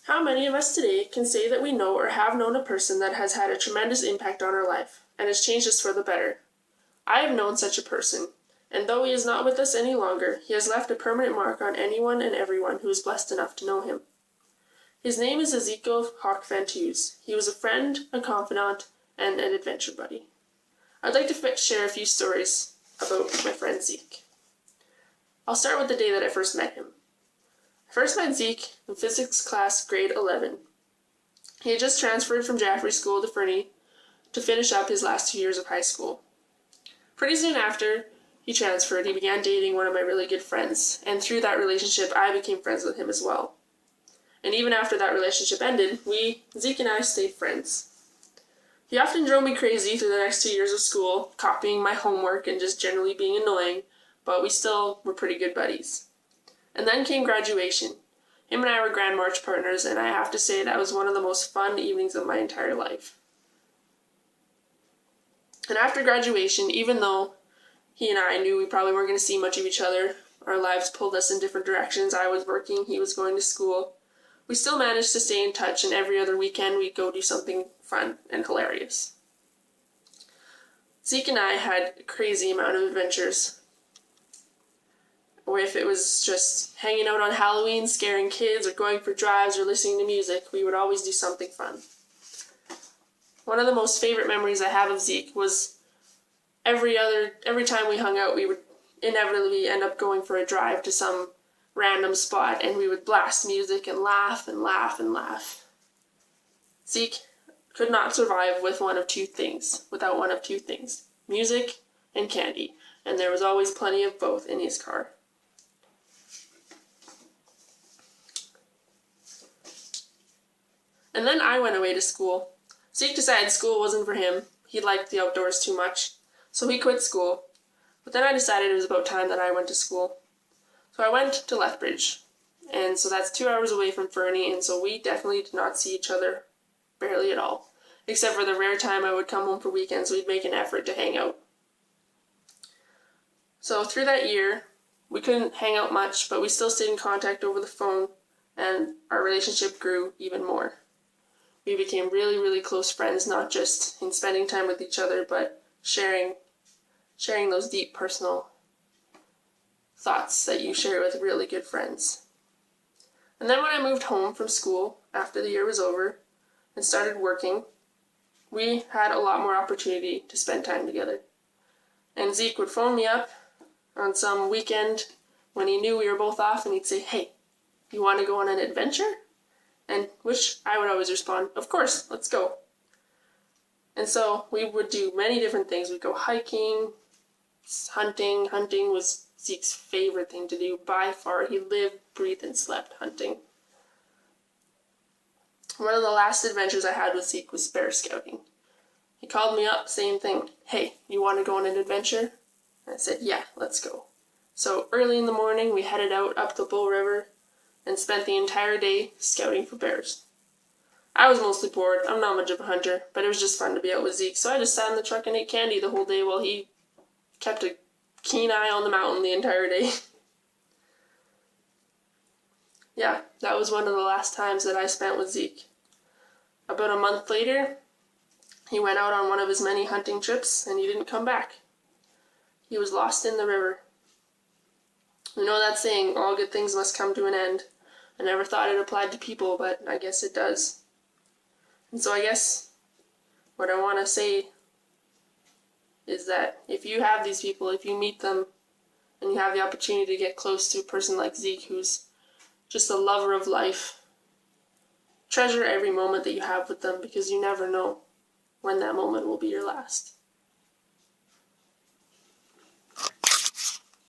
How many of us today can say that we know or have known a person that has had a tremendous impact on our life and has changed us for the better? I have known such a person, and though he is not with us any longer, he has left a permanent mark on anyone and everyone who is blessed enough to know him. His name is Ezekiel Hawk Van Toos. He was a friend, a confidant, and an adventure buddy. I'd like to share a few stories about my friend Zeke. I'll start with the day that I first met him. I first met Zeke in physics class grade 11. He had just transferred from Jaffrey School to Fernie to finish up his last 2 years of high school. Pretty soon after he transferred, he began dating one of my really good friends, and through that relationship I became friends with him as well. And even after that relationship ended, Zeke and I stayed friends. He often drove me crazy through the next 2 years of school, copying my homework and just generally being annoying, but we still were pretty good buddies. And then came graduation. Him and I were Grand March partners, and I have to say that was one of the most fun evenings of my entire life. And after graduation, even though he and I knew we probably weren't going to see much of each other, our lives pulled us in different directions, I was working, he was going to school, we still managed to stay in touch, and every other weekend we'd go do something fun and hilarious. Zeke and I had a crazy amount of adventures. Or if it was just hanging out on Halloween, scaring kids, or going for drives, or listening to music, we would always do something fun. One of the most favorite memories I have of Zeke was every time we hung out, we would inevitably end up going for a drive to some random spot, and we would blast music and laugh and laugh and laugh. Zeke could not survive without one of two things, music and candy, and there was always plenty of both in his car. And then I went away to school. Zeke decided school wasn't for him. He liked the outdoors too much, so he quit school. But then I decided it was about time that I went to school. So I went to Lethbridge, and so that's 2 hours away from Fernie, and so we definitely did not see each other barely at all. Except for the rare time I would come home for weekends, we'd make an effort to hang out. So through that year, we couldn't hang out much, but we still stayed in contact over the phone, and our relationship grew even more. We became really, really close friends, not just in spending time with each other, but sharing those deep personal thoughts that you share with really good friends. And then when I moved home from school after the year was over and started working, we had a lot more opportunity to spend time together. And Zeke would phone me up on some weekend when he knew we were both off, and he'd say, "Hey, you want to go on an adventure?" And which I would always respond, "Of course, let's go." And so we would do many different things. We'd go hiking, hunting. Hunting was Zeke's favorite thing to do by far. He lived, breathed, and slept hunting. One of the last adventures I had with Zeke was bear scouting. He called me up, same thing. "Hey, you want to go on an adventure?" And I said, "Yeah, let's go." So early in the morning, we headed out up the Bull River and spent the entire day scouting for bears. I was mostly bored. I'm not much of a hunter, but it was just fun to be out with Zeke, so I just sat in the truck and ate candy the whole day while he kept a keen eye on the mountain the entire day. Yeah, that was one of the last times that I spent with Zeke. About a month later, he went out on one of his many hunting trips, and he didn't come back. He was lost in the river. You know that saying, all good things must come to an end. I never thought it applied to people, but I guess it does. And so I guess what I want to say is that if you have these people, if you meet them, and you have the opportunity to get close to a person like Zeke, who's just a lover of life, treasure every moment that you have with them, because you never know when that moment will be your last.